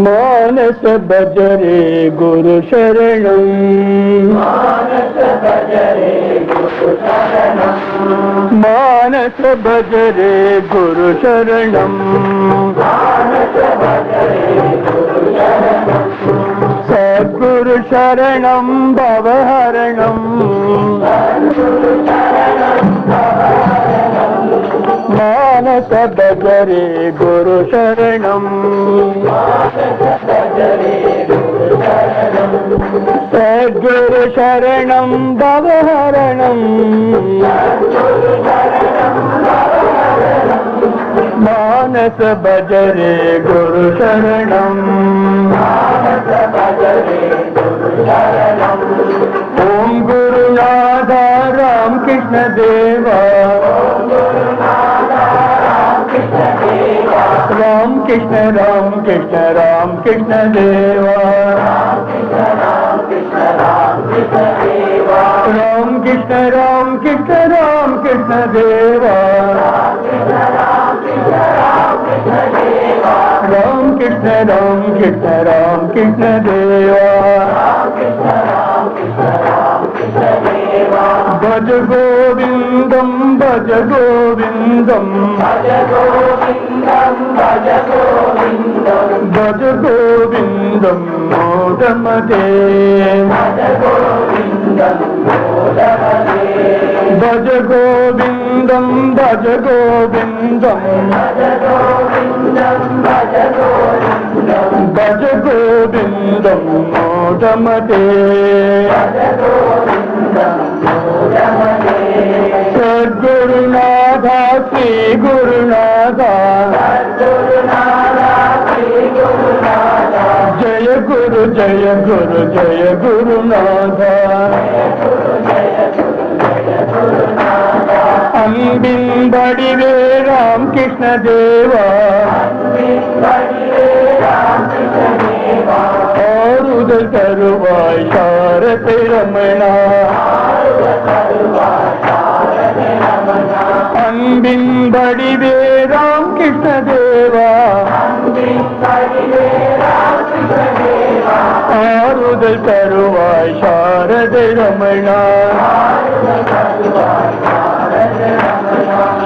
मानस भजरे गुरु शरणं मानस भजरे गुरु शरणं मानस भजरे गुरु शरणं मानस भजरे गुरु शरणं सद्गुरु शरणं भवहरणं सद्गुरु शरणं भवहरणं मानस भजरे गुरु शरणं मानस भजरे गुरु शरणं सद्गुरु शरणं भवहरणं सद्गुरु शरणं भवहरणं मानस भजरे गुरु शरणं मानस भजरे गुरु शरणं ओम गुरुनाथ राम कृष्ण देवा राम कृष्ण राम कृष्ण राम कृष्ण देवा राम कृष्ण राम कृष्ण राम कृष्ण देवा राम कृष्ण राम कृष्ण राम कृष्ण देवा राम कृष्ण राम कृष्ण राम कृष्ण देवा राम कृष्ण राम कृष्ण राम कृष्ण देवा राम कृष्ण राम कृष्ण राम कृष्ण देवा भज गोविंदम भज गोविंदम भज गोविन्दं भज गोविन्दं भज गोविंदम मोदमते भज गोविन्दं मोदमते भज गोविंदम भज गोविंदम भज गोविन्दं भज गोविन्दं भज गोविंदम मोदमते भज गोविन्दं मोदमते सद्गुरुनाथा श्री गुरुनाथा सद्गुरुनाथा श्री गुरुनाथा जय गुरु जय गुरु जय गुरुनाथा அன்பின் வடிவே ராம் கிருஷ்ண தேவா ஆறுதல் தருவாய் சாரதை ரமணா அன்பின் வடிவே ராம் கிருஷ்ண தேவா ஆறுதல் தருவாய் சாரதை ரமணா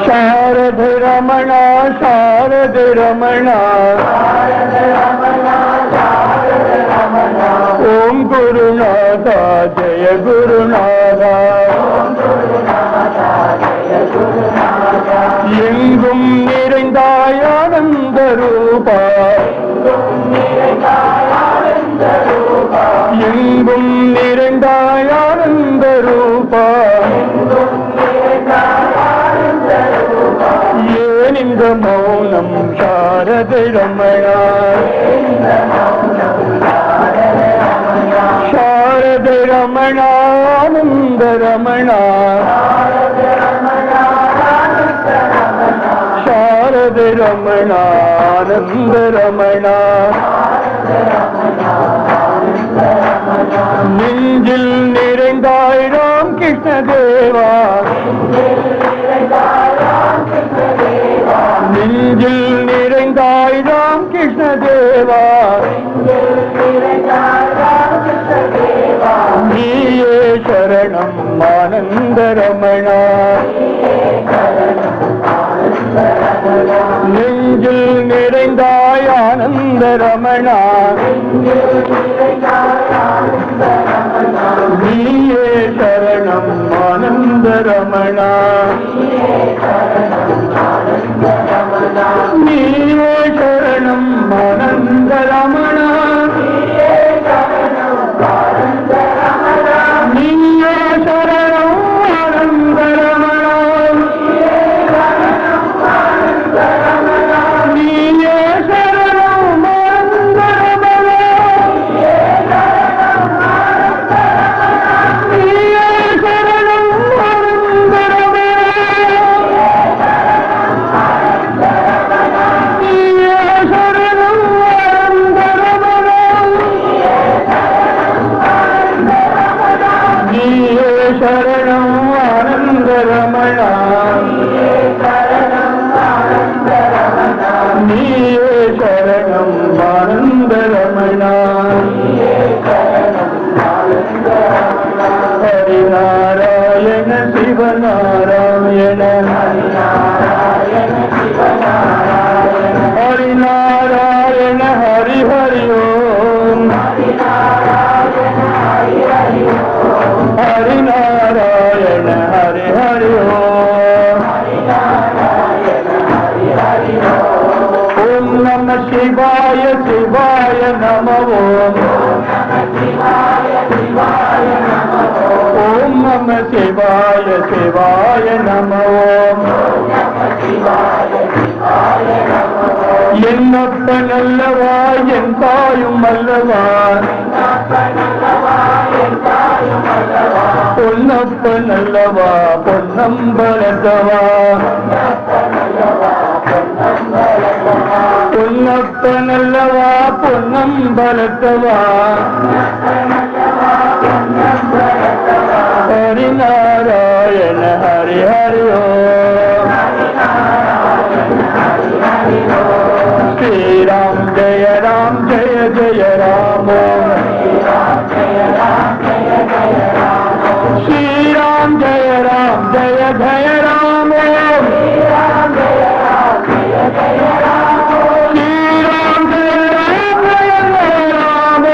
शारद रमणा शारद रमणा ओम गुरुनाथा जय गुरुनाथा எங்கும் நிறைந்தாய் ஆனந்த ரூபா எங்கும் நிறைந்தாய் ஆனந்த ரூபா ஏன் இந்த மௌனம் சாரதை ரமணா சாரதை ரமணா ஆனந்த ரமணா சாரதை ரமணா ஆனந்த ரமணா நெஞ்சில் நிறைந்தாய் ராம் கிருஷ்ண தேவா நெஞ்சில் நிறைந்தாய் ராம் கிருஷ்ண தேவா நீயே சரணம் ஆனந்த ரமணா நெஞ்சில் நிறைந்தாய் ஆனந்த ரமணா நீயே சரணம் ஆனந்த ரமணா நீயே சரணம் ஆனந்த ரமணா நீயே சரணம் ஆனந்த ரமணா நீயே சரணம் ஆனந்த ரமணா நீயே சரணம் ஆனந்த ரமணா நீயே சரணம் ஆனந்த ரமணா நீயே சரணம் ஆனந்த ரமணா நீயே சரணம் ஆனந்த நம சிவாய சிவாய நம ஓம் என்னப்ப நல்லவா என் தாயும் அல்லவா பொன்னப்ப நல்லவா பொன்னம்பலத்தவா பொன்னப்ப நல்லவா பொன்னம்பலத்தவா ஹரி நாராயண ஹரி ஹரி ஓம் श्रीराम जय जय राम श्रीराम जय राम जय जय राम श्रीराम जय राम जय जय राम श्रीराम जय राम जय जय राम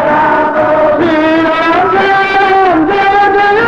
श्रीराम जय राम जय जय राम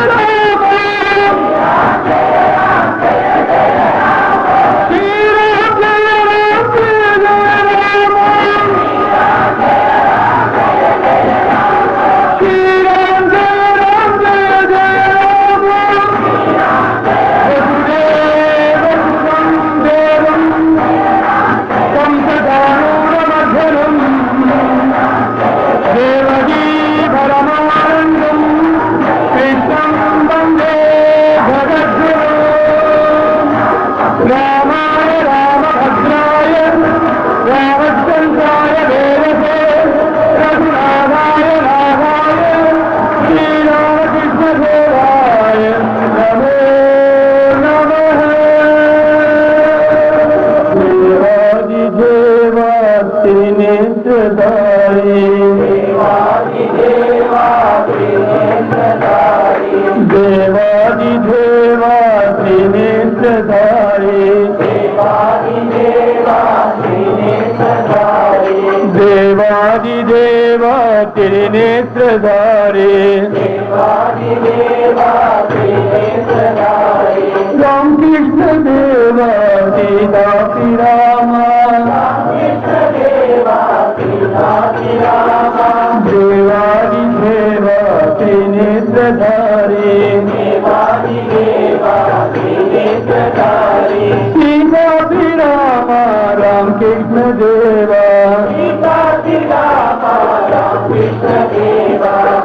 देवादिदेवा त्रिनेत्रधारी राम कृष्ण देवा सीतापि रामा देवादिदेवा त्रिनेत्रधारी सीतापि रामा राम कृष्ण देवा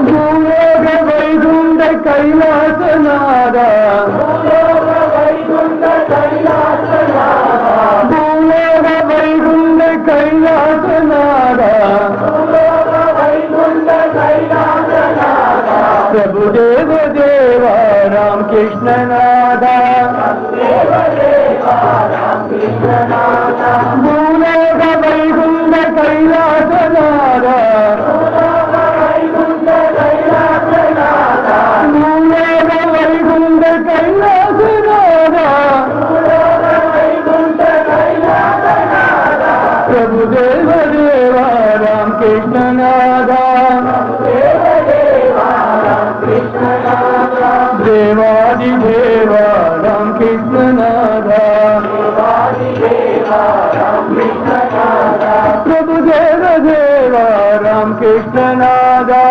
भूलोक वैकुंठ कैलासनादा भूलोक वैकुंठ कैलासनादा प्रभुदेव देवा राम कृष्ण नादा भूलोक वैकुंठ कैलासनादा प्रभुदेव देवा राम कृष्ण नादा देवादिदेवा राम कृष्ण नादा प्रभुदेव देवा राम कृष्ण नादा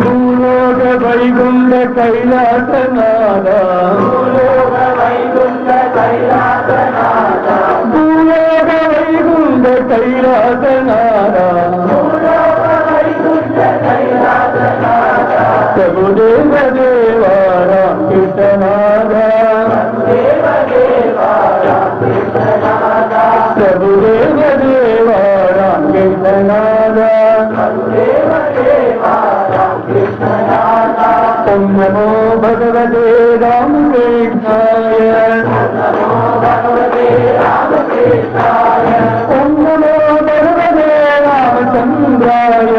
भूलोक वैकुंठ कैलासनादा भूलोक वैकुंठ कैलासनादा प्रभुदेव देवा राम कृष्ण नादा प्रभुदेव देवा राम कृष्ण नादा ओम नमो भगवते रामकृष्णाय ओम नमो भगवते रामचंद्राय